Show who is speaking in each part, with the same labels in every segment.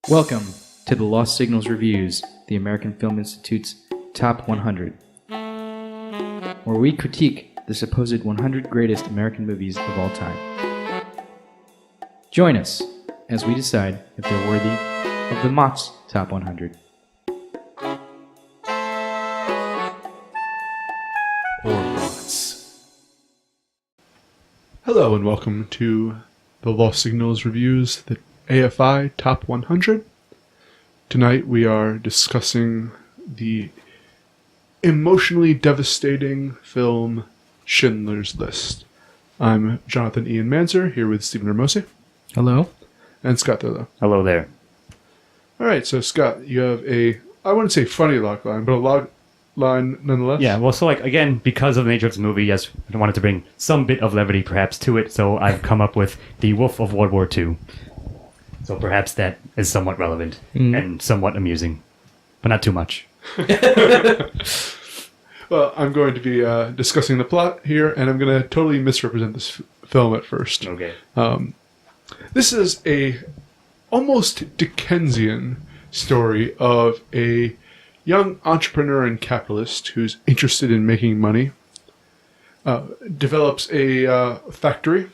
Speaker 1: Welcome to the Lost Signals Reviews, the American Film Institute's Top 100, where we critique the supposed 100 greatest American movies of all time. Join us as we decide if they're worthy of the Mott's Top 100.
Speaker 2: Or Mott's. Hello and welcome to the Lost Signals Reviews, the AFI Top 100. Tonight we are discussing the emotionally devastating film Schindler's List. I'm Jonathan Ian Manzer, here with Stephen Ramosi.
Speaker 1: Hello.
Speaker 2: And Scott Thurlow.
Speaker 3: Hello there.
Speaker 2: Alright, so Scott, you have I wouldn't say funny log line, but a log line nonetheless.
Speaker 3: Yeah, well, so again, because of the nature of this movie, yes, I wanted to bring some bit of levity perhaps to it, so I've come up with The Wolf of World War II. So perhaps that is somewhat relevant and somewhat amusing, but not too much.
Speaker 2: Well, I'm going to be discussing the plot here, and I'm going to totally misrepresent this film at first.
Speaker 3: Okay.
Speaker 2: This is a almost Dickensian story of a young entrepreneur and capitalist who's interested in making money, develops a factory,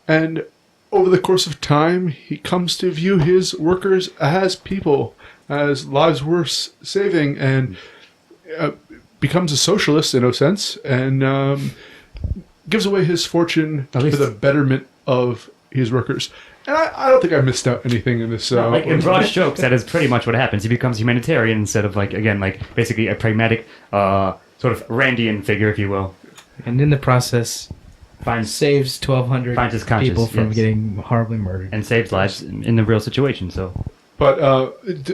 Speaker 2: and over the course of time, he comes to view his workers as people, as lives worth saving, and becomes a socialist in a sense, and gives away his fortune for the betterment of his workers. And I don't think I missed out anything in this.
Speaker 3: In broad strokes, that is pretty much what happens. He becomes humanitarian instead of, basically a pragmatic, sort of Randian figure, if you will.
Speaker 1: And in the process, saves 1,200 people from getting horribly murdered.
Speaker 3: And saves lives in the real situation, so.
Speaker 2: But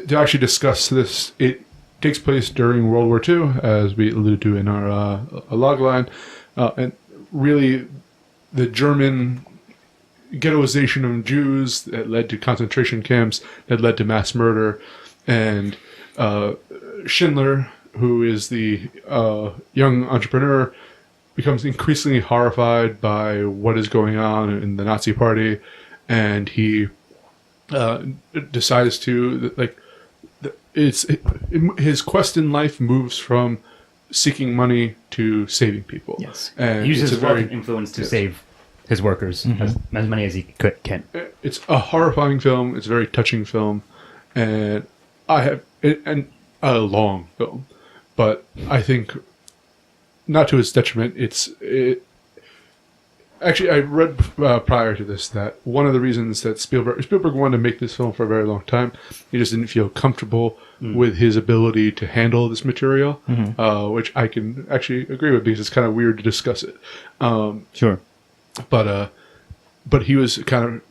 Speaker 2: to actually discuss this, it takes place during World War II, as we alluded to in our log line. And really, the German ghettoization of Jews that led to concentration camps, that led to mass murder. And Schindler, who is the young entrepreneur, becomes increasingly horrified by what is going on in the Nazi Party, and he decides to his quest in life moves from seeking money to saving people.
Speaker 3: Yes,
Speaker 2: and
Speaker 3: he uses wealth and influence to save his workers as many as he can.
Speaker 2: It's a horrifying film. It's a very touching film, and a long film, but I think, not to its detriment, actually, I read prior to this that one of the reasons that Spielberg wanted to make this film for a very long time, he just didn't feel comfortable with his ability to handle this material, which I can actually agree with, because it's kind of weird to discuss it.
Speaker 3: Sure.
Speaker 2: But he was kind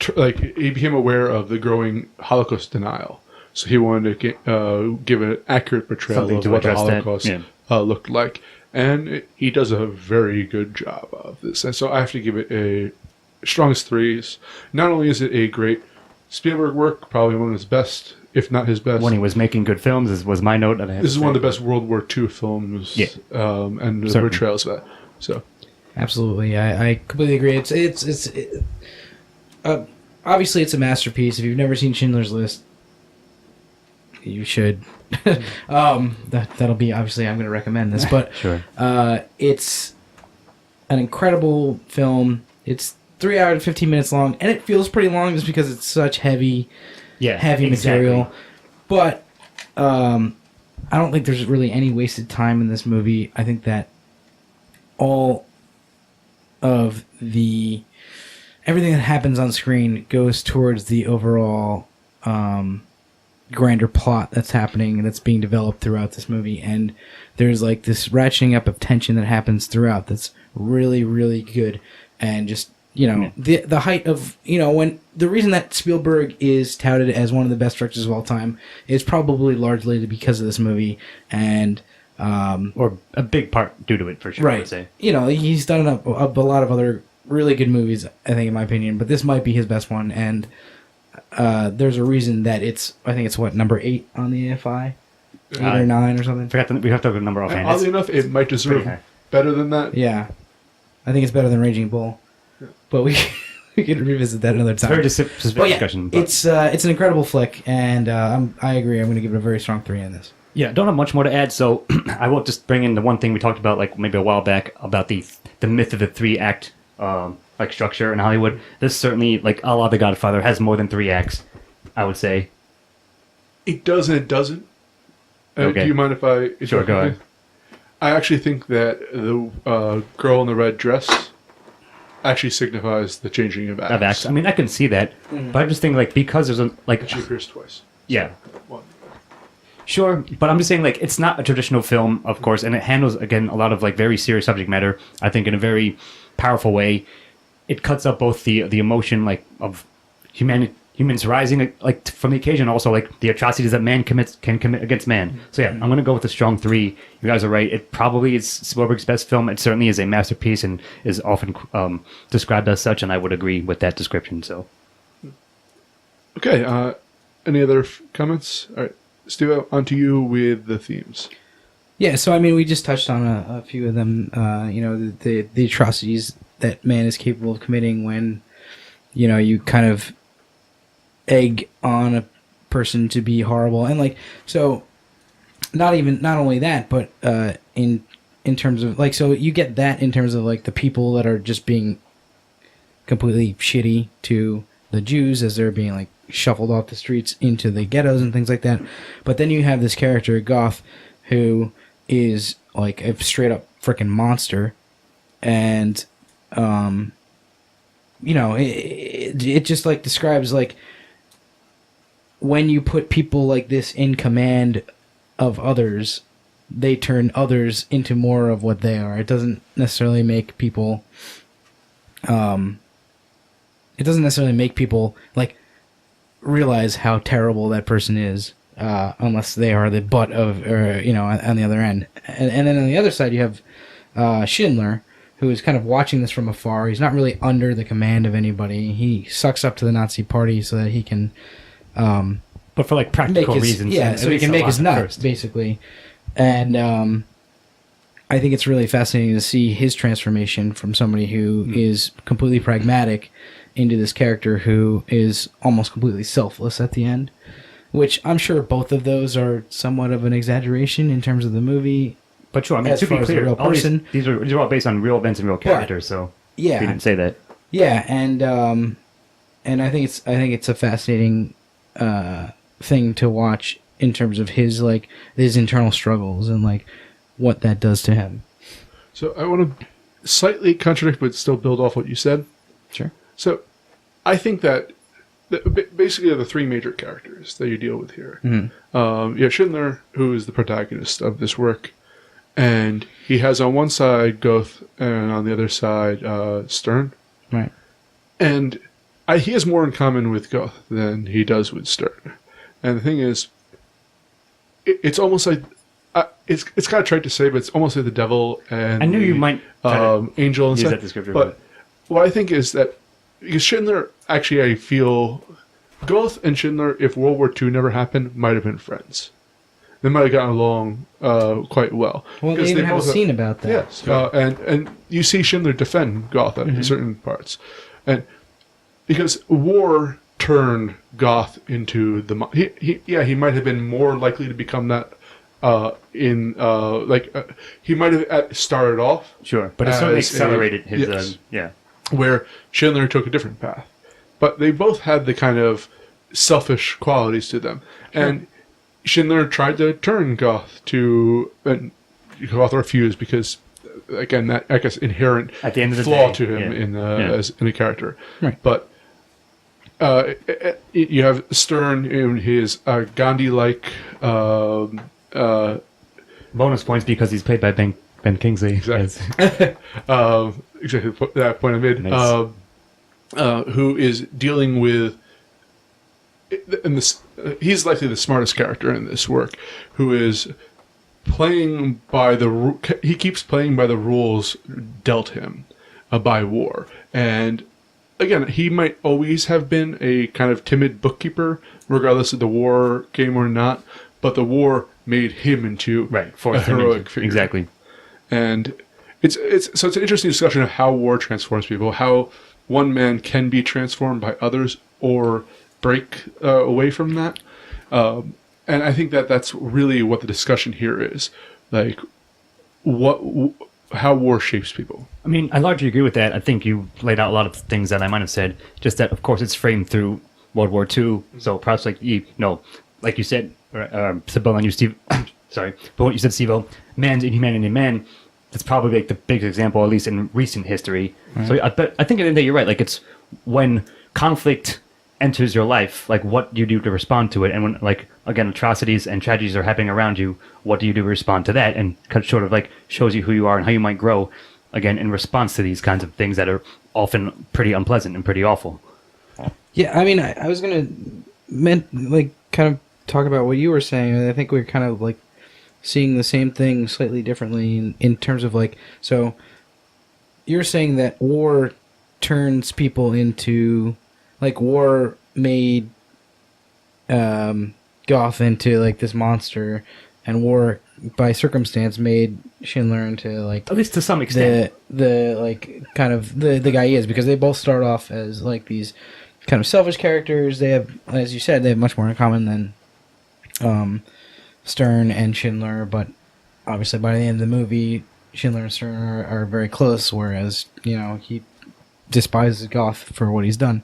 Speaker 2: of he became aware of the growing Holocaust denial, so he wanted to give an accurate portrayal of what the Holocaust looked like. And he does a very good job of this. And so I have to give it a strongest threes. Not only is it a great Spielberg work, probably one of his best, if not his best.
Speaker 3: When he was making good films, was my note.
Speaker 2: This is one of the best World War II films, and the portrayals of that. So,
Speaker 1: absolutely, I completely agree. It's obviously it's a masterpiece. If you've never seen Schindler's List, you should. That'll be, obviously I'm going to recommend this, but
Speaker 3: sure.
Speaker 1: It's an incredible film. It's 3 hours and 15 minutes long, and it feels pretty long just because it's such heavy material. But I don't think there's really any wasted time in this movie. I think that all of everything that happens on screen goes towards the overall grander plot that's happening and that's being developed throughout this movie, and there's this ratcheting up of tension that happens throughout that's really, really good. And just the height of when the reason that Spielberg is touted as one of the best directors of all time is probably largely because of this movie, and
Speaker 3: or a big part due to it, for sure.
Speaker 1: Right.
Speaker 3: I would say.
Speaker 1: He's done a lot of other really good movies, I think, in my opinion, but this might be his best one. And there's a reason that I think it's number 8 on the AFI. 8 or 9 or something.
Speaker 3: We have to have a number offhand.
Speaker 2: Oddly enough, it might deserve better than that.
Speaker 1: Yeah, I think it's better than Raging Bull, but we can revisit that another time.
Speaker 3: It's very specific discussion. But
Speaker 1: It's an incredible flick, and I agree. I'm going to give it a very strong 3 in this.
Speaker 3: yeah, don't have much more to add, so I will just bring in the one thing we talked about, like maybe a while back, about the myth of the 3-act like structure in Hollywood. This certainly, like a la The Godfather, has more than 3 acts, I would say.
Speaker 2: It does and it doesn't.
Speaker 3: Okay.
Speaker 2: Do you mind if I...
Speaker 3: Sure, go ahead.
Speaker 2: I actually think that the girl in the red dress actually signifies the changing of acts.
Speaker 3: I mean, I can see that, but I just think, like, because there's a... like,
Speaker 2: She appears twice.
Speaker 3: yeah.
Speaker 2: One.
Speaker 3: Sure, but I'm just saying, like, it's not a traditional film, of course, and it handles, again, a lot of, like, very serious subject matter, I think, in a very powerful way. It cuts up both the emotion, like, of humans rising, like, from the occasion, also, like, the atrocities that man can commit against man. So, yeah, I'm going to go with a strong 3. You guys are right. It probably is Spielberg's best film. It certainly is a masterpiece and is often described as such, and I would agree with that description, so.
Speaker 2: Okay, any other comments? All right. Steve, on to you with the themes.
Speaker 1: Yeah, so I mean, we just touched on a few of them. The atrocities that man is capable of committing when, you kind of egg on a person to be horrible, and like, so not only that, but in terms of like, so you get that in terms of like the people that are just being completely shitty to the Jews as they're being like shuffled off the streets into the ghettos and things like that. But then you have this character, Goth, who is like a straight up freaking monster. And, it just like describes like when you put people like this in command of others, they turn others into more of what they are. It doesn't necessarily make people, like realize how terrible that person is, unless they are the butt of, on the other end. And then on the other side, you have Schindler, who is kind of watching this from afar. He's not really under the command of anybody. He sucks up to the Nazi party so that he can,
Speaker 3: but for like practical reasons,
Speaker 1: yeah, so he can make his nut, basically. And I think it's really fascinating to see his transformation from somebody who is completely pragmatic into this character who is almost completely selfless at the end, which I'm sure both of those are somewhat of an exaggeration in terms of the movie.
Speaker 3: But sure, I mean, to be clear, all these are all based on real events and real characters, so
Speaker 1: yeah,
Speaker 3: we didn't say that.
Speaker 1: Yeah, and I think it's a fascinating thing to watch in terms of his internal struggles and like what that does to him.
Speaker 2: So I want to slightly contradict, but still build off what you said.
Speaker 1: Sure.
Speaker 2: So I think that basically the 3 major characters that you deal with here. Mm-hmm. You have Schindler, who is the protagonist of this work, and he has on one side Goethe and on the other side Stern.
Speaker 1: Right. And
Speaker 2: he has more in common with Goethe than he does with Stern. And the thing is, it's almost like it's kind of trite to say, but it's almost like the devil and
Speaker 3: I knew you might
Speaker 2: angel and
Speaker 3: use
Speaker 2: stuff.
Speaker 3: That description.
Speaker 2: But what I think is that because Schindler, actually, I feel Goethe and Schindler, if World War II never happened, might have been friends. They might have gotten along quite well.
Speaker 1: Well, they even have a scene about that.
Speaker 2: Yes, and you see Schindler defend Goethe in certain parts, and because war turned Goethe into he might have been more likely to become that he might have started off
Speaker 3: but it certainly accelerated his
Speaker 2: where Schindler took a different path, but they both had the kind of selfish qualities to them, and Schindler tried to turn Goethe and Goethe refused because, again, that I guess inherent
Speaker 3: at the end of the
Speaker 2: flaw
Speaker 3: day,
Speaker 2: to him in a character.
Speaker 1: Right.
Speaker 2: But you have Stern in his Gandhi-like.
Speaker 3: Bonus points because he's played by Ben Kingsley.
Speaker 2: Exactly. Exactly that point I made.
Speaker 3: Nice.
Speaker 2: Who is dealing with. He's likely the smartest character in this work, who is playing by he keeps playing by the rules dealt him by war. And again, he might always have been a kind of timid bookkeeper, regardless of the war came or not, but the war made him into a heroic figure.
Speaker 3: Exactly.
Speaker 2: And it's an interesting discussion of how war transforms people, how one man can be transformed by others or break away from that. And I think that's really what the discussion here is, like how war shapes people.
Speaker 3: I mean, I largely agree with that. I think you laid out a lot of things that I might have said. Just that, of course, it's framed through World War II. So perhaps, like you said, Sybil and you, Steve. Sorry, but what you said, Steve, man's inhumanity in man. That's probably like the biggest example, at least in recent history. Right. So I think at the end of the day, you're right. Like it's when conflict enters your life, like what do you do to respond to it? And when, like, again, atrocities and tragedies are happening around you, what do you do to respond to that? And sort of like shows you who you are and how you might grow, again, in response to these kinds of things that are often pretty unpleasant and pretty awful.
Speaker 1: Yeah, I mean, I was going to kind of talk about what you were saying. I think we're kind of like seeing the same thing slightly differently in terms of like, so you're saying that war turns people into, like, war made Goth into like this monster, and war by circumstance made Schindler into, like,
Speaker 3: at least to some extent,
Speaker 1: the like kind of the guy he is, because they both start off as like these kind of selfish characters. They have, as you said, they have much more in common than Stern and Schindler, but obviously by the end of the movie, Schindler and Stern are very close, whereas, you know, he despises Goth for what he's done.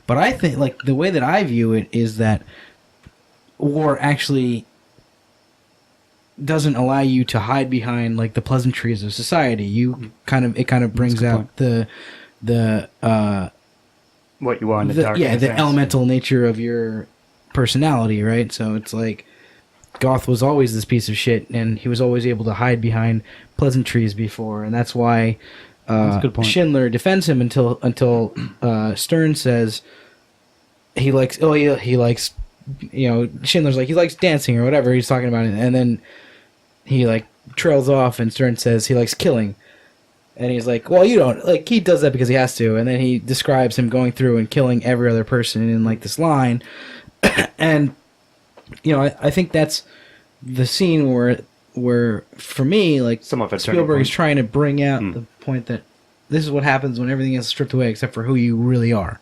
Speaker 1: But I think, like, the way that I view it is that war actually doesn't allow you to hide behind, like, the pleasantries of society. It kind of brings out the
Speaker 3: what you are in the dark.
Speaker 1: Yeah, the elemental nature of your personality, right? So it's like Goth was always this piece of shit, and he was always able to hide behind pleasantries before, and that's why Schindler defends him until Stern says he likes, you know, Schindler's like, he likes dancing or whatever he's talking about, and then he like trails off, and Stern says he likes killing, and he's like, well, you don't, like, he does that because he has to, and then he describes him going through and killing every other person in like this line, and you know, I think that's the scene where for me, like, Spielberg is trying to bring out the point that this is what happens when everything is stripped away except for who you really are.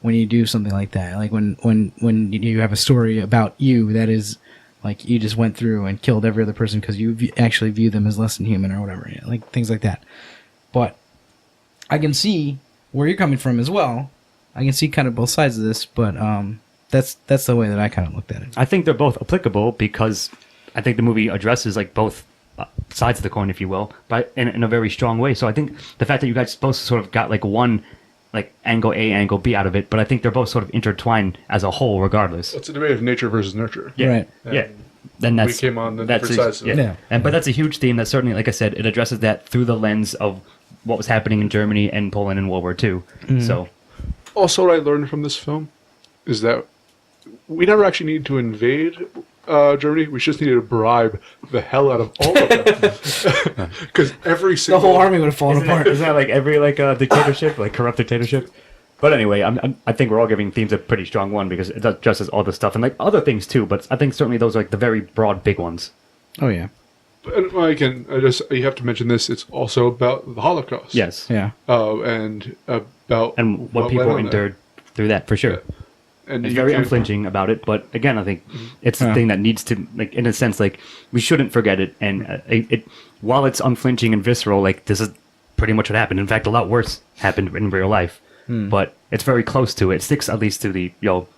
Speaker 1: When you do something like that, like when you have a story about you that is like you just went through and killed every other person because you actually view them as less than human or whatever, you know, like things like that. But I can see where you're coming from as well. I can see kind of both sides of this, but that's the way that I kind of looked at it.
Speaker 3: I think they're both applicable because I think the movie addresses like both sides of the coin, if you will, but in a very strong way. So I think the fact that you guys both sort of got like one, like, angle A, angle B out of it, but I think they're both sort of intertwined as a whole, regardless.
Speaker 2: It's a debate of nature versus nurture.
Speaker 3: Yeah. Right.
Speaker 2: Yeah. Then we came on the different sides of it.
Speaker 3: Yeah. But that's a huge theme that certainly, like I said, it addresses that through the lens of what was happening in Germany and Poland in World War II. Mm-hmm. So, also,
Speaker 2: what I learned from this film is that we never actually needed to invade Germany. We just needed to bribe the hell out of all of them, because every single
Speaker 1: the whole army would have fallen apart.
Speaker 3: Isn't that like every dictatorship, like corrupt dictatorship? But anyway, I think we're all giving themes a pretty strong one because it addresses all this stuff and like other things too. But I think certainly those are like the very broad, big ones.
Speaker 1: Oh yeah.
Speaker 2: And again, you have to mention this. It's also about the Holocaust.
Speaker 3: Yes.
Speaker 1: Yeah.
Speaker 2: And about
Speaker 3: what people endured through that, for sure. Yeah. And it's very unflinching about it, but again, I think it's the thing that needs to, like, in a sense, like, we shouldn't forget it. And it while it's unflinching and visceral, like, this is pretty much what happened. In fact, a lot worse happened in real life. But it's very close to it. It sticks at least to the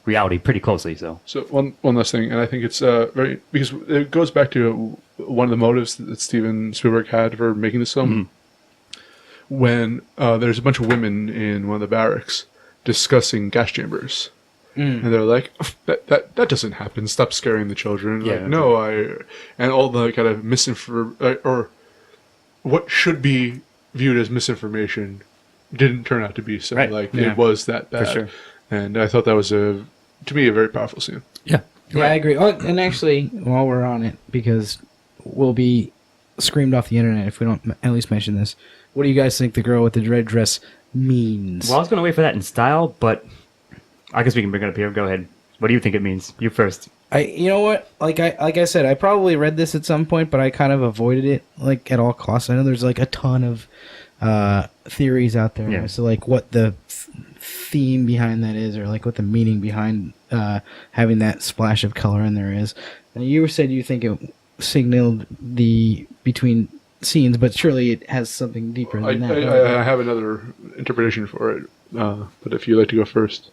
Speaker 3: reality pretty closely. So
Speaker 2: one last thing, and I think it's very, because it goes back to one of the motives that Steven Spielberg had for making this film. When there's a bunch of women in one of the barracks discussing gas chambers. And they're like, that doesn't happen. Stop scaring the children. Yeah, like, no, and all the kind of misinformation, or what should be viewed as misinformation didn't turn out to be so. Right. Like, it was that bad. For sure. And I thought that was, to me, a very powerful scene.
Speaker 1: Yeah. Yeah, I agree. Oh, and actually, while we're on it, because we'll be screamed off the internet if we don't at least mention this, what do you guys think the girl with the red dress means?
Speaker 3: Well, I was going to wait for that in style, but I guess we can bring it up here. Go ahead. What do you think it means? You first.
Speaker 1: You know what? Like I said, I probably read this at some point, but I kind of avoided it like at all costs. I know there's like a ton of theories out there as to like what the theme behind that is, or like what the meaning behind having that splash of color in there is. And you said you think it signaled the between scenes, but surely it has something deeper than that.
Speaker 2: I have another interpretation for it, but if you'd like to go first.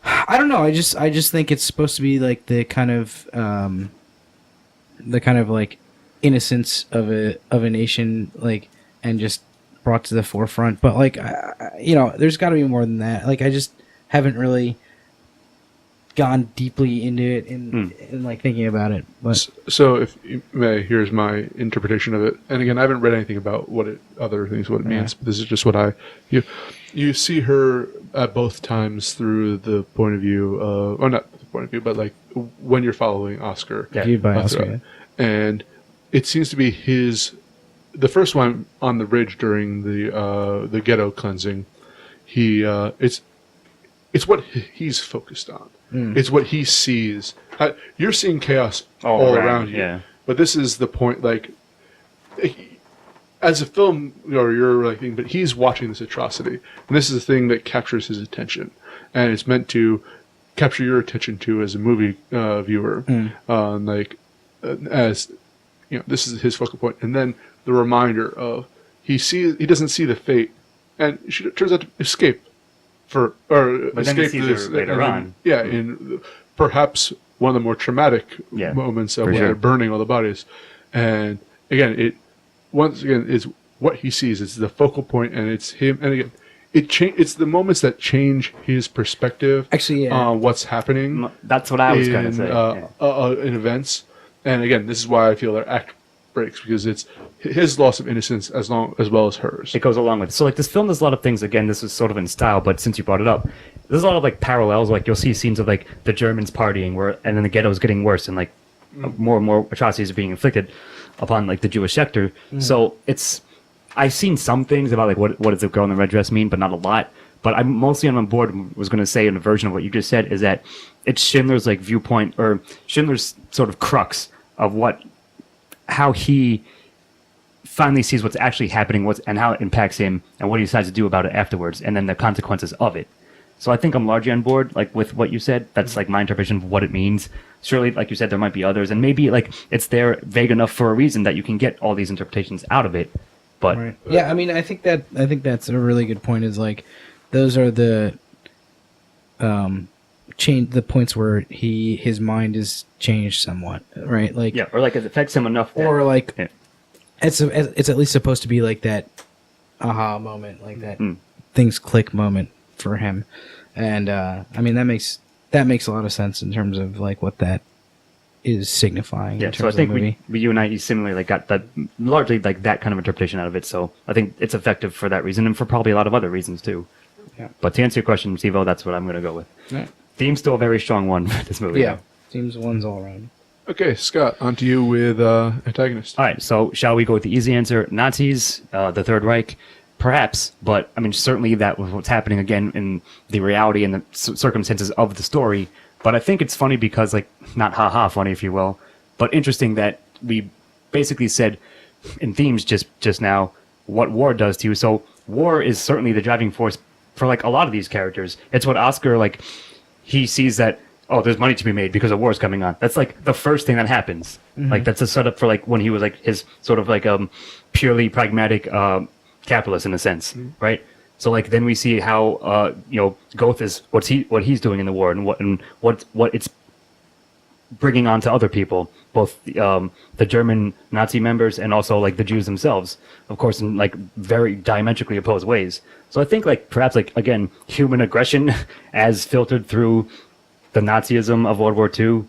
Speaker 1: I don't know. I just think it's supposed to be like the kind of like innocence of a nation, like, and just brought to the forefront. But like, there's got to be more than that. Like, I just haven't really gone deeply into it in like thinking about it. But
Speaker 2: so, if you may, here's my interpretation of it. And again, I haven't read anything about what it means. But this is just what you see her at both times through the point of view, or not the point of view, but like when you're following Oscar,
Speaker 1: viewed by Oscar,
Speaker 2: and it seems to be the first one on the ridge during the ghetto cleansing. It's what he's focused on. It's what he sees. You're seeing chaos all around you, but this is the point. Like, as a film, you're like, but he's watching this atrocity, and this is the thing that captures his attention, and it's meant to capture your attention too as a movie viewer. As this is his focal point, and then the reminder of he doesn't see the fate, and she turns out to escape. But
Speaker 3: then he sees her later on.
Speaker 2: Yeah, in perhaps one of the more traumatic moments of when they're burning all the bodies. And again, is what he sees. It's the focal point, and it's him. And again, it's the moments that change his perspective.
Speaker 1: Actually,
Speaker 2: on what's happening.
Speaker 3: That's what I was going to say.
Speaker 2: In events. And again, this is why I feel their act breaks, because it's his loss of innocence as well as hers.
Speaker 3: It goes along with it. So like this film does a lot of things. Again, this is sort of in style, but since you brought it up, there's a lot of like parallels. Like you'll see scenes of like the Germans partying, and then the ghetto is getting worse, and like more and more atrocities are being inflicted upon like the Jewish sector. So I've seen some things about like what does the girl in the red dress mean, but not a lot. But I'm mostly on board. Was going to say in a version of what you just said is that it's Schindler's like viewpoint, or Schindler's sort of crux of how he finally sees what's actually happening, and how it impacts him, and what he decides to do about it afterwards, and then the consequences of it. So I think I'm largely on board, like with what you said. That's like my interpretation of what it means. Surely, like you said, there might be others, and maybe like it's there vague enough for a reason that you can get all these interpretations out of it. But
Speaker 1: yeah, I mean, I think that's a really good point. Is like those are the the points where his mind is changed somewhat, right? Like
Speaker 3: or like it affects him enough,
Speaker 1: or like it's at least supposed to be like that aha moment, like that things click moment for him. And I mean that makes a lot of sense in terms of like what that is signifying.
Speaker 3: Yeah, so I think you and I similarly like got that largely like that kind of interpretation out of it. So I think it's effective for that reason, and for probably a lot of other reasons too. Yeah. But to answer your question, Steve-O, that's what I'm going to go with. Yeah. Theme's still a very strong one for this movie.
Speaker 1: Yeah, theme's one's all around.
Speaker 2: Okay, Scott, on to you with antagonist.
Speaker 3: All right, so shall we go with the easy answer? Nazis, the Third Reich, perhaps, but I mean certainly that was what's happening again in the reality and the circumstances of the story. But I think it's funny because, like, not ha-ha funny, if you will, but interesting that we basically said in themes just now what war does to you. So war is certainly the driving force for, like, a lot of these characters. It's what Oscar, like, he sees that, oh, there's money to be made because a war is coming on. That's, like, the first thing that happens. Mm-hmm. Like, that's a setup for, like, when he was, like, his sort of, like, purely pragmatic capitalist in a sense, right? So like then we see how Goethe is what he's doing in the war, and what it's bringing on to other people, both the German Nazi members and also like the Jews themselves, of course, in like very diametrically opposed ways. So I think like perhaps like again human aggression as filtered through the Nazism of World War II,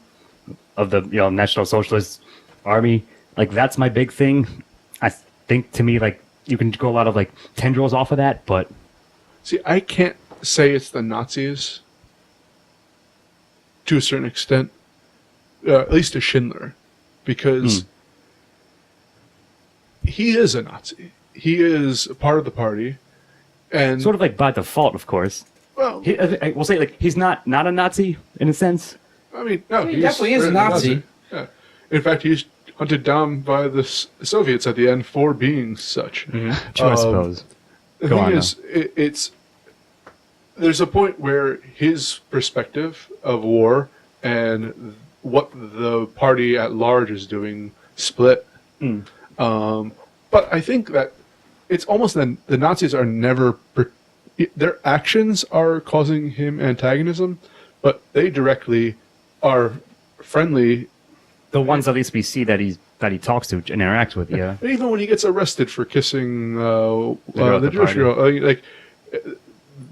Speaker 3: of the National Socialist Army, like that's my big thing. I think to me like you can go a lot of like tendrils off of that, but.
Speaker 2: See, I can't say it's the Nazis to a certain extent, at least to Schindler, because he is a Nazi. He is a part of the party, and
Speaker 3: sort of like by default, of course.
Speaker 2: Well,
Speaker 3: we'll say like he's not a Nazi in a sense,
Speaker 2: I mean, no,
Speaker 1: he definitely is a Nazi.
Speaker 2: Yeah. In fact, he's hunted down by the Soviets at the end for being such.
Speaker 3: Mm-hmm. True, I suppose.
Speaker 2: The thing is, there's a point where his perspective of war and what the party at large is doing split. But I think that it's almost then the Nazis are never their actions are causing him antagonism, but they directly are friendly.
Speaker 3: The ones at least we see that he talks to and interacts with, yeah.
Speaker 2: And even when he gets arrested for kissing the Jewish girl, like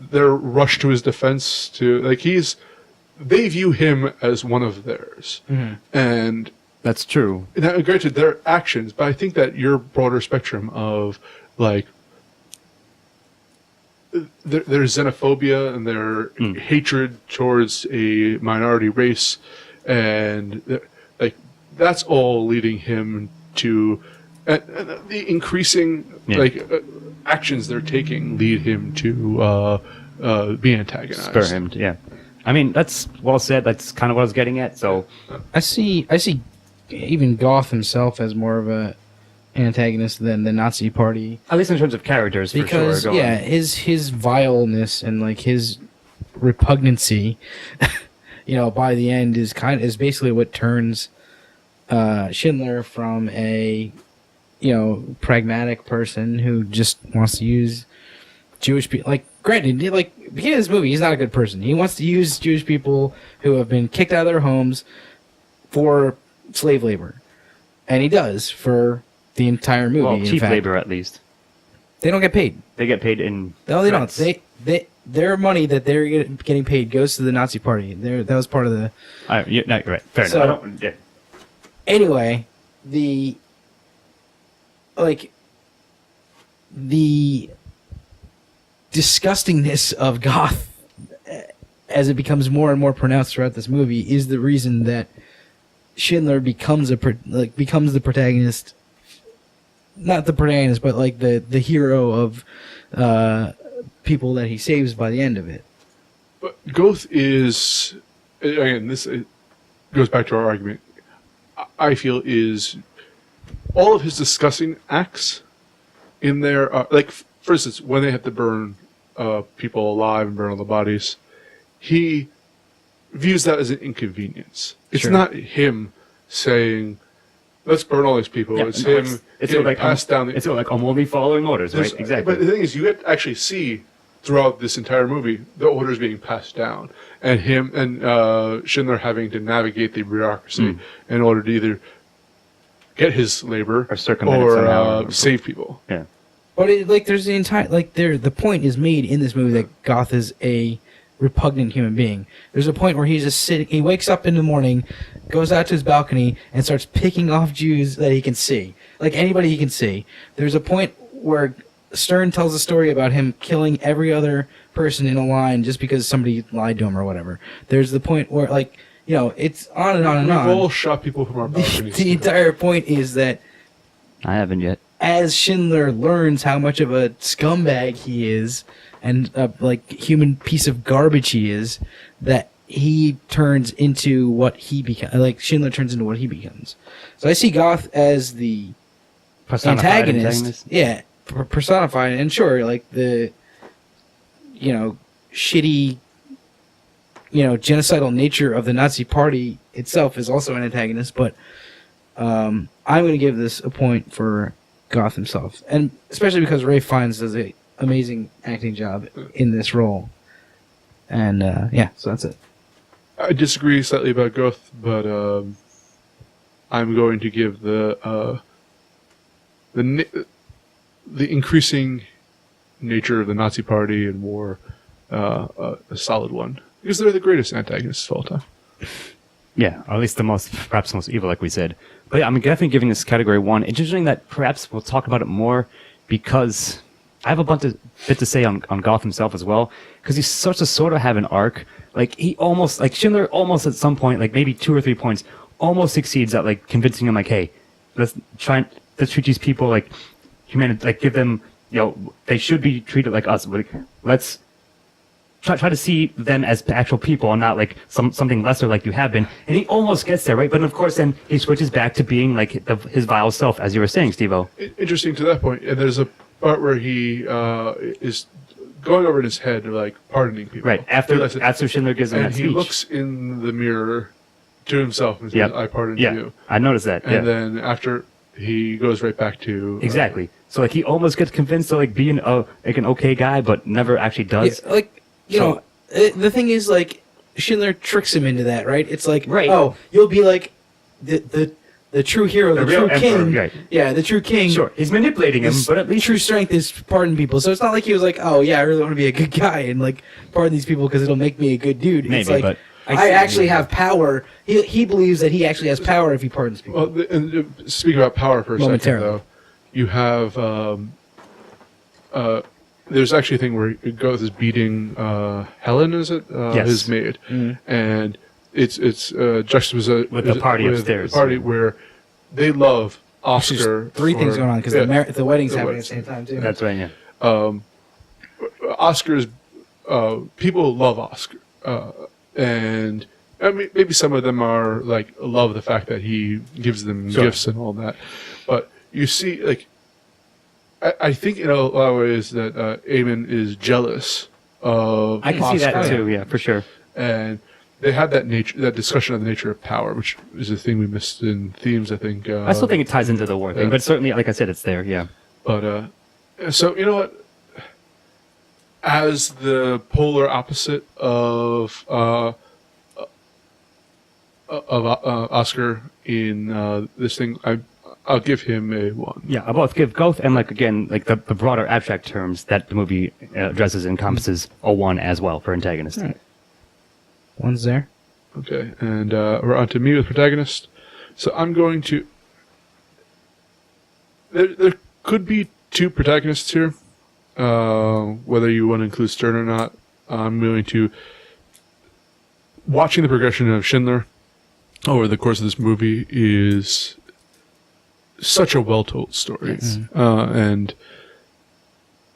Speaker 2: they're rushed to his defense. They view him as one of theirs, and
Speaker 3: that's true.
Speaker 2: Now, granted, their actions, but I think that your broader spectrum of like their xenophobia and their hatred towards a minority race, and like that's all leading him to the increasing actions they're taking lead him to be antagonized.
Speaker 3: Spur him, yeah. I mean, that's well said. That's kind of what I was getting at. So,
Speaker 1: I see even Goth himself as more of a antagonist than the Nazi Party,
Speaker 3: at least in terms of characters,
Speaker 1: because
Speaker 3: for sure.
Speaker 1: His vileness and like his repugnancy, by the end is basically what turns Schindler from a pragmatic person who just wants to use Jewish people. Like, granted, like beginning of this movie, he's not a good person. He wants to use Jewish people who have been kicked out of their homes for slave labor, and he does for the entire movie.
Speaker 3: Well, cheap labor at least.
Speaker 1: They don't get paid.
Speaker 3: They get paid in.
Speaker 1: No, they don't. Their money that they're getting paid goes to the Nazi Party. That was part of the.
Speaker 3: You're right. Fair enough.
Speaker 1: Anyway, the disgustingness of Goth, as it becomes more and more pronounced throughout this movie, is the reason that Schindler becomes the protagonist. Not the protagonist, but like the hero of people that he saves by the end of it.
Speaker 2: But Goth is, again, this goes back to our argument. I feel is all of his disgusting acts in there, like for instance, when they have to burn people alive and burn all the bodies, he views that as an inconvenience. It's not him saying, "Let's burn all these people." Yeah, it's him.
Speaker 3: It's like passed down. It's like I'm only following orders, right? Exactly.
Speaker 2: But the thing is, you get to actually see throughout this entire movie the orders being passed down, and him and Schindler having to navigate the bureaucracy in order to either get his labor
Speaker 3: or circumvent it somehow, or
Speaker 2: save people.
Speaker 3: Yeah.
Speaker 1: But there's the entire the point is made in this movie that Goth is a repugnant human being. There's a point where he's just sitting. He wakes up in the morning, goes out to his balcony, and starts picking off Jews that he can see, like anybody he can see. There's a point where Stern tells a story about him killing every other person in a line just because somebody lied to him or whatever. There's the point where it's on and on and on.
Speaker 2: We've all shot people from our balconies.
Speaker 1: The entire point is that
Speaker 3: I haven't yet.
Speaker 1: As Schindler learns how much of a scumbag he is, and human piece of garbage he is, that he turns into what he becomes. Like Schindler turns into what he becomes. So I see Goth as the antagonist. Yeah, personified, and sure, like the shitty, genocidal nature of the Nazi Party itself is also an antagonist. But I'm going to give this a point for Goth himself, and especially because Ralph Fiennes does an amazing acting job in this role. And so that's it.
Speaker 2: I disagree slightly about Goth, but I'm going to give the increasing nature of the Nazi Party and war a solid one, because they're the greatest antagonists of all time.
Speaker 3: Yeah, or at least perhaps the most evil, like we said. But yeah, I'm definitely giving this category 1. It's interesting that perhaps we'll talk about it more because I have a bit to say on Goth himself as well, because he's such to sort of have an arc. Like he almost, like Schindler almost at some point, like maybe 2 or 3 points, almost succeeds at like convincing him like, hey, let's treat these people like humanity, like give them, they should be treated like us. Like, let's try to see them as actual people and not like something lesser like you have been. And he almost gets there, right? But of course, then he switches back to being like his vile self, as you were saying, Steve-O.
Speaker 2: Interesting to that point. And there's a part where he is going over in his head, like pardoning people.
Speaker 3: Right. After Schindler gives him that speech.
Speaker 2: And he looks in the mirror to himself and says, I pardon you.
Speaker 3: I noticed that.
Speaker 2: And then after, he goes right back to...
Speaker 3: Exactly. So like he almost gets convinced to like be an okay guy, but never actually does.
Speaker 1: Yeah, like, you know, the thing is, like, Schindler tricks him into that, right? It's like, oh, you'll be like the true hero, the true king. Right. Yeah, the true king.
Speaker 3: Sure, he's manipulating him, but at least
Speaker 1: true strength is pardon people. So it's not like he was like, oh yeah, I really want to be a good guy and like pardon these people because it'll make me a good dude.
Speaker 3: Maybe,
Speaker 1: it's like,
Speaker 3: but
Speaker 1: I actually have power. He believes that he actually has power if he pardons people.
Speaker 2: Well, and speak about power for a second, though. You have there's actually a thing where Goethe is beating Helen, is it?
Speaker 3: Yes.
Speaker 2: His maid, and it's juxtaposed
Speaker 3: with the party upstairs.
Speaker 2: The party where they love Oscar.
Speaker 1: Three things going on because the wedding's happening at the same time too.
Speaker 3: That's right. Yeah.
Speaker 2: Oscar's people love Oscar, and I mean maybe some of them are like love the fact that he gives them gifts and all that, but you see like. I think in a lot of ways that Eamon is jealous of
Speaker 3: I can
Speaker 2: Oscar.
Speaker 3: see that too, yeah, for sure.
Speaker 2: And they have that discussion of the nature of power, which is a thing we missed in themes, I think.
Speaker 3: I still think it ties into the war thing, but certainly, like I said, it's there, yeah.
Speaker 2: But, so, you know what? As the polar opposite of Oscar in this thing, I'll give him a 1.
Speaker 3: Yeah, I'll both give Goethe and like again like the broader abstract terms that the movie addresses and encompasses a 1 as well for antagonist.
Speaker 1: Right. 1's there.
Speaker 2: Okay, and we're on to me with protagonist. So I'm going to. There could be 2 protagonists here, whether you want to include Stern or not. I'm going to. Watching the progression of Schindler over the course of this movie is such a well-told story. Yes. And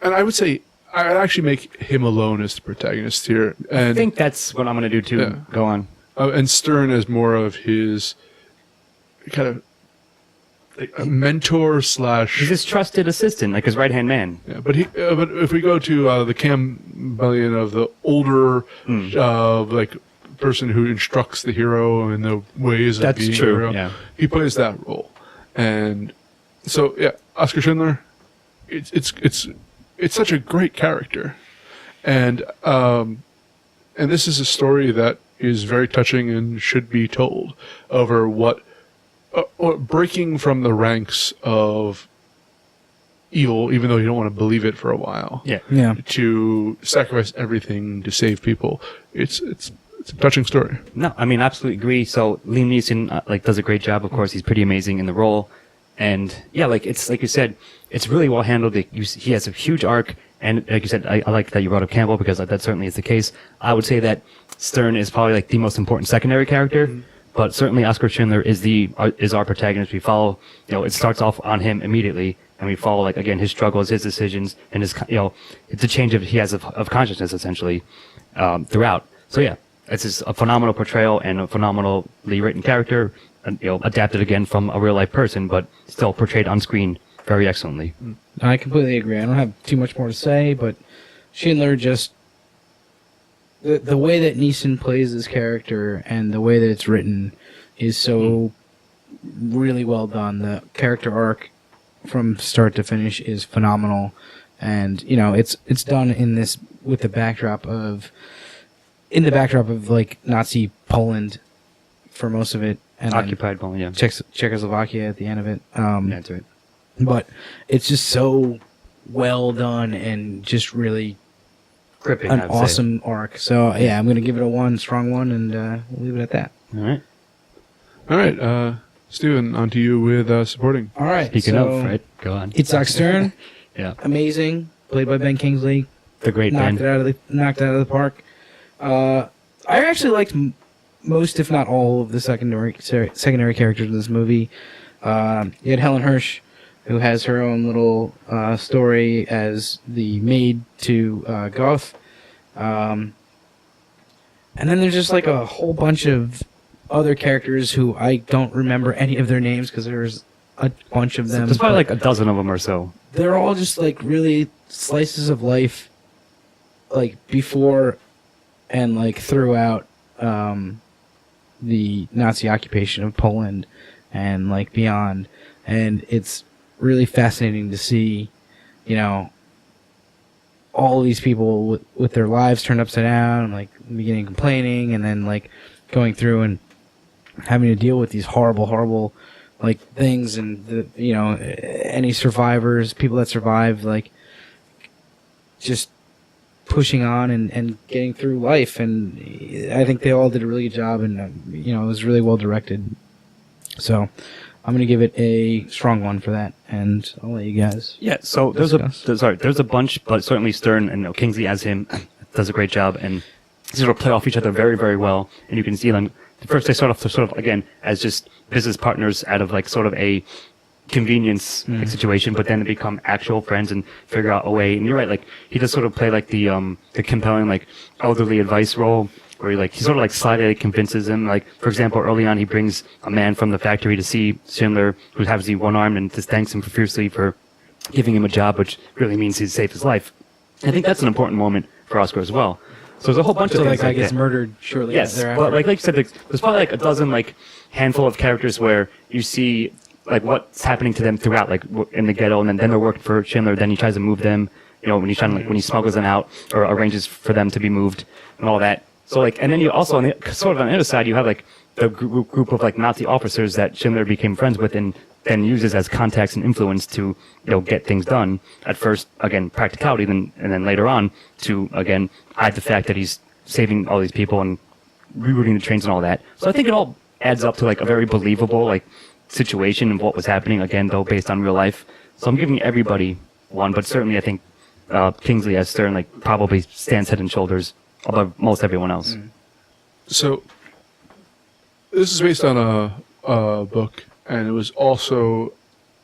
Speaker 2: I would say I'd actually make him alone as the protagonist here. And
Speaker 3: I think that's what I'm going to do too. Yeah. Go on.
Speaker 2: And Stern as more of his kind of like a mentor /
Speaker 3: He's his trusted assistant, like his right-hand man.
Speaker 2: Yeah, but if we go to the Campbellian of the older like person who instructs the hero in the ways of being a hero,
Speaker 3: yeah.
Speaker 2: He plays that role. And so, yeah, Oskar Schindler, it's such a great character, and this is a story that is very touching and should be told over what breaking from the ranks of evil, even though you don't want to believe it for a while.
Speaker 1: Yeah.
Speaker 2: To sacrifice everything to save people. It's a touching story.
Speaker 3: No, I mean, absolutely agree. So Liam Neeson does a great job. Of course, he's pretty amazing in the role, and yeah, like it's like you said, it's really well handled. He has a huge arc, and like you said, I like that you brought up Campbell because that certainly is the case. I would say that Stern is probably like the most important secondary character, but certainly Oskar Schindler is our protagonist. We follow, it starts off on him immediately, and we follow like again his struggles, his decisions, and his it's a change he has of consciousness essentially throughout. So yeah. It's just a phenomenal portrayal and a phenomenally written character, adapted again from a real life person, but still portrayed on screen very excellently.
Speaker 1: I completely agree. I don't have too much more to say, but Schindler just the way that Neeson plays his character and the way that it's written is so really well done. The character arc from start to finish is phenomenal, and it's done in this with the backdrop of. In the backdrop of like Nazi Poland for most of it, and
Speaker 3: occupied Poland, yeah,
Speaker 1: Czechoslovakia at the end of it.
Speaker 3: That's right.
Speaker 1: But it's just so well done and just really
Speaker 3: gripping.
Speaker 1: An awesome arc. So yeah, I'm gonna give it a 1, strong 1, and we'll leave it at that.
Speaker 2: All right. Steven, on to you with supporting.
Speaker 1: All right.
Speaker 3: Speaking of, right, go on.
Speaker 1: Itzhak Stern,
Speaker 3: yeah,
Speaker 1: amazing, played by Ben Kingsley.
Speaker 3: The great
Speaker 1: knocked
Speaker 3: Ben.
Speaker 1: Knocked it out of the park. I actually liked most, if not all, of the secondary characters in this movie. You had Helen Hirsch, who has her own little story as the maid to Goethe, And then there's just like a whole bunch of other characters who I don't remember any of their names because there's a bunch of them.
Speaker 3: There's probably like a dozen of them or so.
Speaker 1: They're all just like really slices of life, like before and like throughout the Nazi occupation of Poland and like beyond. And it's really fascinating to see, you know, all these people with their lives turned upside down, like beginning complaining, and then like going through and having to deal with these horrible like things, and the, you know, any survivors, people that survived, like just pushing on and getting through life. And I think they all did a really good job, and you know, it was really well directed. So I'm gonna give it a strong one for that, and I'll let you guys.
Speaker 3: Yeah, so there's a bunch, but certainly Stern and Kingsley as him does a great job, and they sort of play off each other very, very well. And you can see them. First, they start off sort of again as just business partners out of like sort of a convenience situation, but then they become actual friends and figure out a way. And you're right, like he does sort of play like the compelling like elderly advice role, where he sort of like slyly convinces him. Like, for example, early on he brings a man from the factory to see Schindler, who happens to be one-armed, and just thanks him profusely for giving him a job, which really means he's saved his life. I think that's an important moment for Oscar as well. So there's a whole bunch of things
Speaker 1: like that. Gets murdered shortly thereafter.
Speaker 3: But like you said, there's probably like a dozen, like handful of characters where you see like what's happening to them throughout, like in the ghetto, and then they're working for Schindler. Then he tries to move them, you know, when he smuggles them out or arranges for them to be moved and all that. So like, and then you also on the other side, you have like the group of like Nazi officers that Schindler became friends with and then uses as contacts and influence to, you know, get things done. At first, again, practicality, and then later on to again hide the fact that he's saving all these people and rerouting the trains and all that. So I think it all adds up to like a very believable like situation of what was happening. Again, though based on real life. So I'm giving everybody one, but certainly I think Kingsley as Stern like probably stands head and shoulders above most everyone else.
Speaker 2: So this is based on a book, and it was also,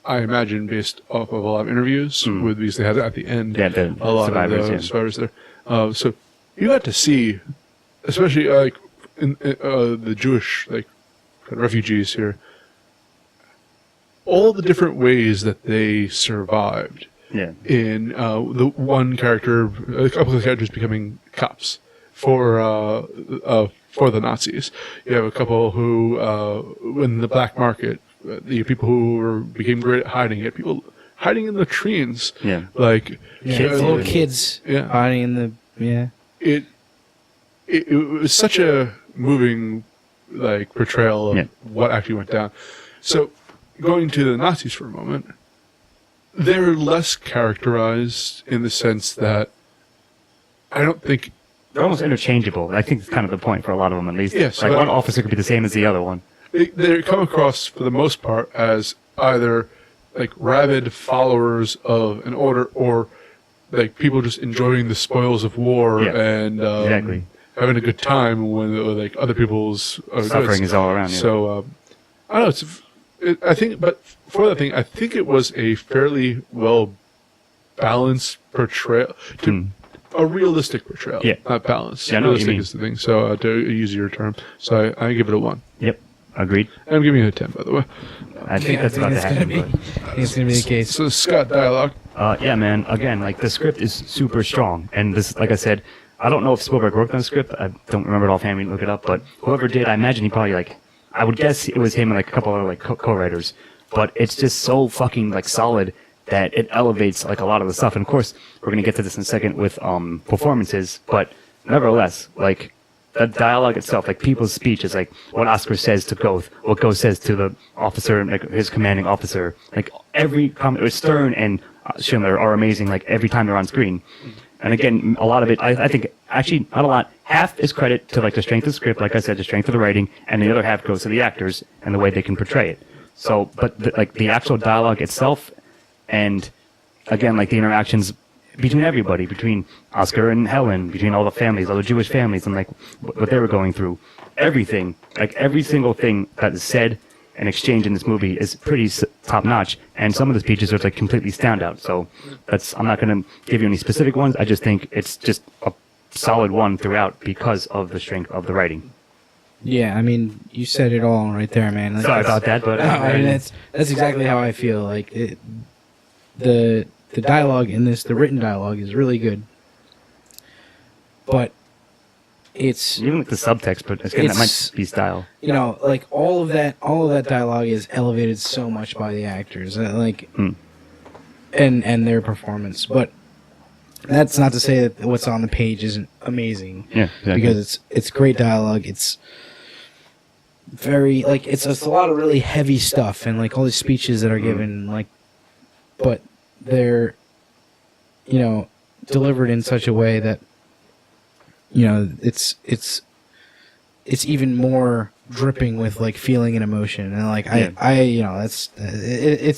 Speaker 2: I imagine, based off of a lot of interviews with, because they had at the end a lot of the survivors there. So you got to see, especially like in the Jewish like refugees here, all the different ways that they survived.
Speaker 3: Yeah.
Speaker 2: In the one character, a couple of characters becoming cops for the Nazis. You have a couple who, in the black market, the people who became great at hiding it, people hiding in latrines.
Speaker 3: Yeah.
Speaker 2: Like
Speaker 1: little kids hiding in the
Speaker 2: It was such a moving like portrayal of what actually went down. So going to the Nazis for a moment, they're less characterized in the sense that I don't think
Speaker 3: they're almost interchangeable. I think it's kind of the point for a lot of them, at least.
Speaker 2: Yes,
Speaker 3: like one officer could be the same as the other one.
Speaker 2: They come across, for the most part, as either like rabid followers of an order, or like people just enjoying the spoils of war and
Speaker 3: exactly.
Speaker 2: having a good time when like other people's
Speaker 3: suffering is all around.
Speaker 2: So I don't know. I think, but for that thing, I think it was a fairly well balanced portrayal. A realistic portrayal, not balanced.
Speaker 3: Yeah,
Speaker 2: realistic is the thing. So to use your term, so I give it a 1.
Speaker 3: Yep, agreed.
Speaker 2: And I'm giving it a 10, by the way.
Speaker 3: I think that's about to happen.
Speaker 1: I think it's gonna be the case.
Speaker 2: So Scott, dialogue.
Speaker 3: Yeah, man. Again, like the script is super strong, and this, like I said, I don't know if Spielberg worked on the script. I don't remember it offhand. We can look it up, but whoever did, I imagine he probably like. I would guess it was him and like a couple other like co-writers, but it's just so fucking like solid that it elevates like a lot of the stuff. And of course, we're gonna get to this in a second with performances, but nevertheless, like the dialogue itself, like people's speech is like what Oscar says to Goth, what Goth says to the officer, like his commanding officer. Like every comment, Stern and Schindler are amazing. Like every time they're on screen. And again, a lot of it, I think, actually, not a lot. Half is credit to like the strength of the script, like I said, the strength of the writing, and the other half goes to the actors and the way they can portray it. So, but the actual dialogue itself, and again, like the interactions between everybody, between Oscar and Helen, between all the families, all the Jewish families, and like what they were going through, everything, like every single thing that is said and exchanged in this movie is pretty top notch. And some of the speeches are like completely standout. So I'm not going to give you any specific ones. I just think it's just a solid one throughout because of the strength of the writing.
Speaker 1: Yeah, I mean, you said it all right there, man. Like,
Speaker 3: Sorry about that, but
Speaker 1: I mean, that's exactly how I feel. Like the dialogue in this, the written dialogue, is really good, but it's
Speaker 3: even with the subtext. But again, that might be style.
Speaker 1: You know, like all of that dialogue is elevated so much by the actors, and their performance. But that's not to say that what's on the page isn't amazing.
Speaker 3: Yeah, exactly.
Speaker 1: Because it's great dialogue. It's very it's a lot of really heavy stuff, and like all these speeches that are given, like, but they're delivered in such a way that it's even more dripping with like feeling and emotion, and like it's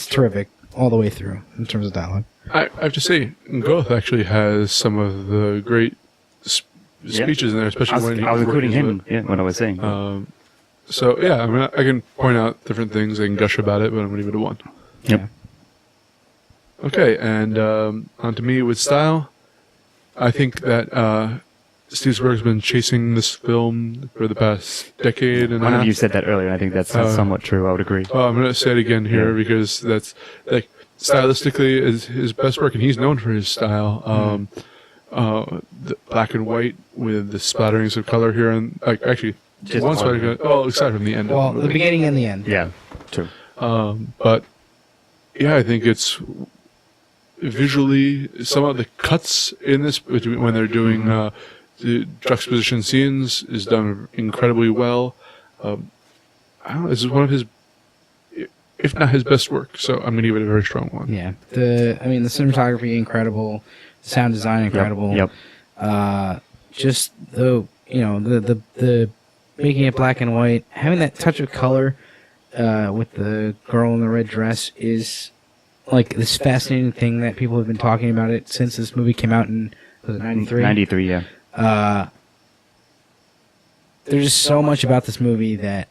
Speaker 1: terrific all the way through in terms of dialogue.
Speaker 2: I have to say, Goth actually has some of the great speeches in there, especially when
Speaker 3: I was including him when I was saying.
Speaker 2: So yeah, I mean, I can point out different things, I can gush about it, but I'm going to leave it at one.
Speaker 3: Yep.
Speaker 1: Yeah.
Speaker 2: Okay, and on to me with style. I think that Steve Spielberg's been chasing this film for the past decade and a half.
Speaker 3: One of you said that earlier, and I think that's somewhat true. I would agree.
Speaker 2: Well, I'm going to say it again here because that's like stylistically is his best work, and he's known for his style. The black and white with the splatterings of color here, and actually
Speaker 3: Just
Speaker 2: one
Speaker 3: one.
Speaker 2: splattering. Oh, aside from the end.
Speaker 1: Well,
Speaker 2: of
Speaker 1: the
Speaker 2: movie.
Speaker 1: beginning and the end.
Speaker 3: Yeah, true.
Speaker 2: But yeah, I think it's visually some of the cuts in this when they're doing the juxtaposition scenes is done incredibly well. I don't know, this is one of his, if not his best work, so I'm going to give it a very strong one.
Speaker 1: Yeah. The cinematography incredible, the sound design incredible.
Speaker 3: Yep.
Speaker 1: Just the making it black and white, having that touch of color with the girl in the red dress is like this fascinating thing that people have been talking about it since this movie came out in 93.
Speaker 3: 93, yeah.
Speaker 1: There's just so much about this movie that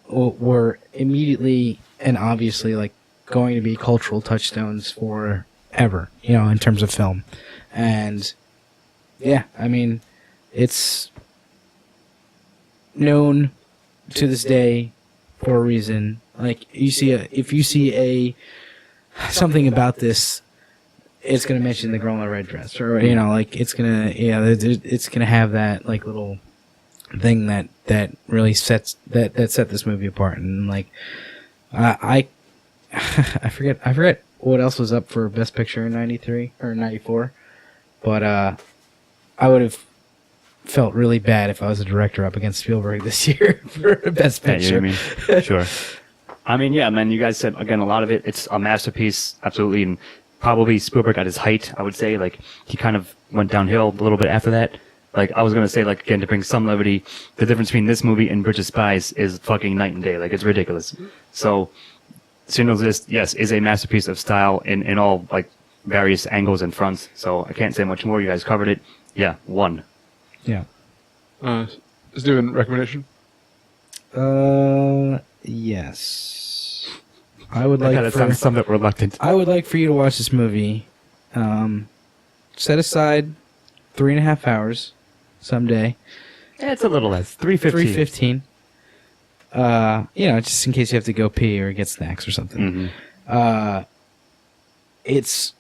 Speaker 1: were immediately and obviously like going to be cultural touchstones forever, in terms of film. And yeah, I mean, it's known to this day for a reason. Like if you see something about this, it's gonna mention the girl in the red dress, or it's gonna have that like little thing that really set this movie apart. And like I forget what else was up for Best Picture in 93 or 94, but I would have felt really bad if I was a director up against Spielberg this year for Best Picture.
Speaker 3: Yeah, you know what I mean? Sure. I mean, yeah, man, you guys said, again, a lot of it, it's a masterpiece, absolutely, and probably Spielberg at his height, I would say. Like, he kind of went downhill a little bit after that. Like, I was going to say, like, again, to bring some levity, the difference between this movie and Bridge of Spies is fucking night and day. Like, it's ridiculous. So, Schindler's List, yes, is a masterpiece of style in all, like, various angles and fronts. So, I can't say much more. You guys covered it. Yeah, 1.
Speaker 1: Yeah.
Speaker 2: Let's do a recommendation.
Speaker 1: Yes. I would like
Speaker 3: that sounds somewhat reluctant.
Speaker 1: I would like for you to watch this movie. Set aside 3.5 hours someday.
Speaker 3: Yeah, it's a little less. 3:15.
Speaker 1: 3:15. Just in case you have to go pee or get snacks or something.
Speaker 3: Mm-hmm.
Speaker 1: It's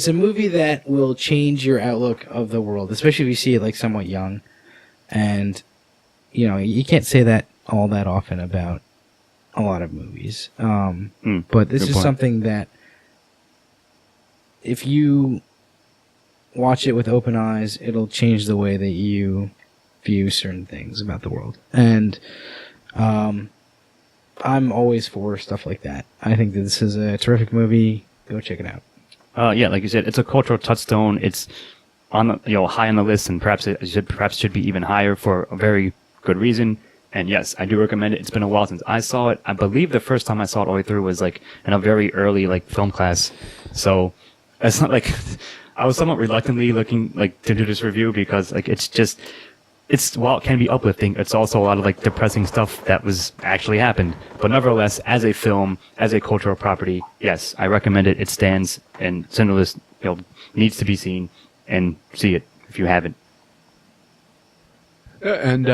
Speaker 1: a movie that will change your outlook of the world, especially if you see it like somewhat young. And you can't say that all that often about a lot of movies. But this is something that if you watch it with open eyes, it'll change the way that you view certain things about the world. And I'm always for stuff like that. I think that this is a terrific movie. Go check it out.
Speaker 3: Yeah, like you said, it's a cultural touchstone. It's on high on the list, and perhaps should be even higher for a very good reason. And yes, I do recommend it. It's been a while since I saw it. I believe the first time I saw it all the way through was like in a very early like film class. So it's not like I was somewhat reluctantly looking like to do this review because like while it can be uplifting, it's also a lot of like depressing stuff that was actually happened. But nevertheless, as a film, as a cultural property, yes, I recommend it. It stands, and Schindler's needs to be seen, and see it if you haven't.
Speaker 2: And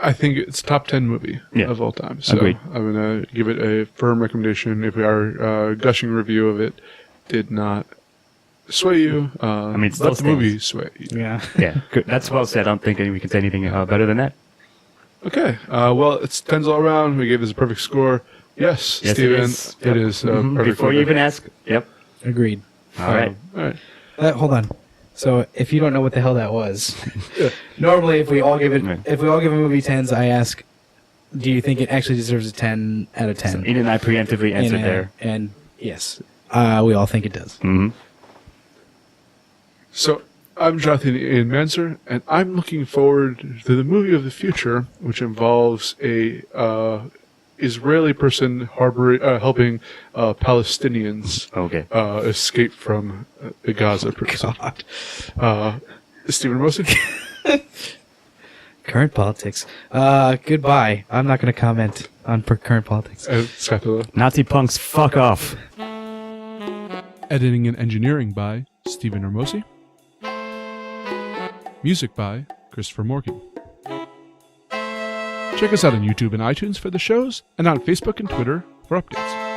Speaker 2: I think it's top 10 movie of all time. So
Speaker 3: Agreed.
Speaker 2: I'm going to give it a firm recommendation. If our gushing review of it did not sway you,
Speaker 3: it still
Speaker 2: let the
Speaker 3: stands.
Speaker 2: movie sway you.
Speaker 1: Yeah.
Speaker 3: Yeah, good. That's well said. I don't think we can say anything better than that.
Speaker 2: Okay. Well, it's 10s all around. We gave this a perfect score. Yes,
Speaker 3: Yes,
Speaker 2: Steven.
Speaker 3: it is.
Speaker 2: It is perfect.
Speaker 3: Before you even ask. Yep.
Speaker 1: Agreed.
Speaker 3: All right.
Speaker 2: All right.
Speaker 1: Hold on. So if you don't know what the hell that was, normally if we all give a movie 10s, I ask, do you think it actually deserves a 10 out of 10?
Speaker 3: So Ian and I preemptively answered there.
Speaker 1: And yes, we all think it does.
Speaker 3: Mm-hmm.
Speaker 2: So I'm Jonathan Ian Manser, and I'm looking forward to the movie of the future, which involves a Israeli person helping Palestinians escape from the Gaza prison. Stephen Mosley?
Speaker 1: Current politics. Goodbye. I'm not going to comment on current politics.
Speaker 2: Scapula.
Speaker 3: Nazi punks, fuck off.
Speaker 2: Editing and engineering by Stephen Hermosi. Music by Christopher Morgan. Check us out on YouTube and iTunes for the shows, and on Facebook and Twitter for updates.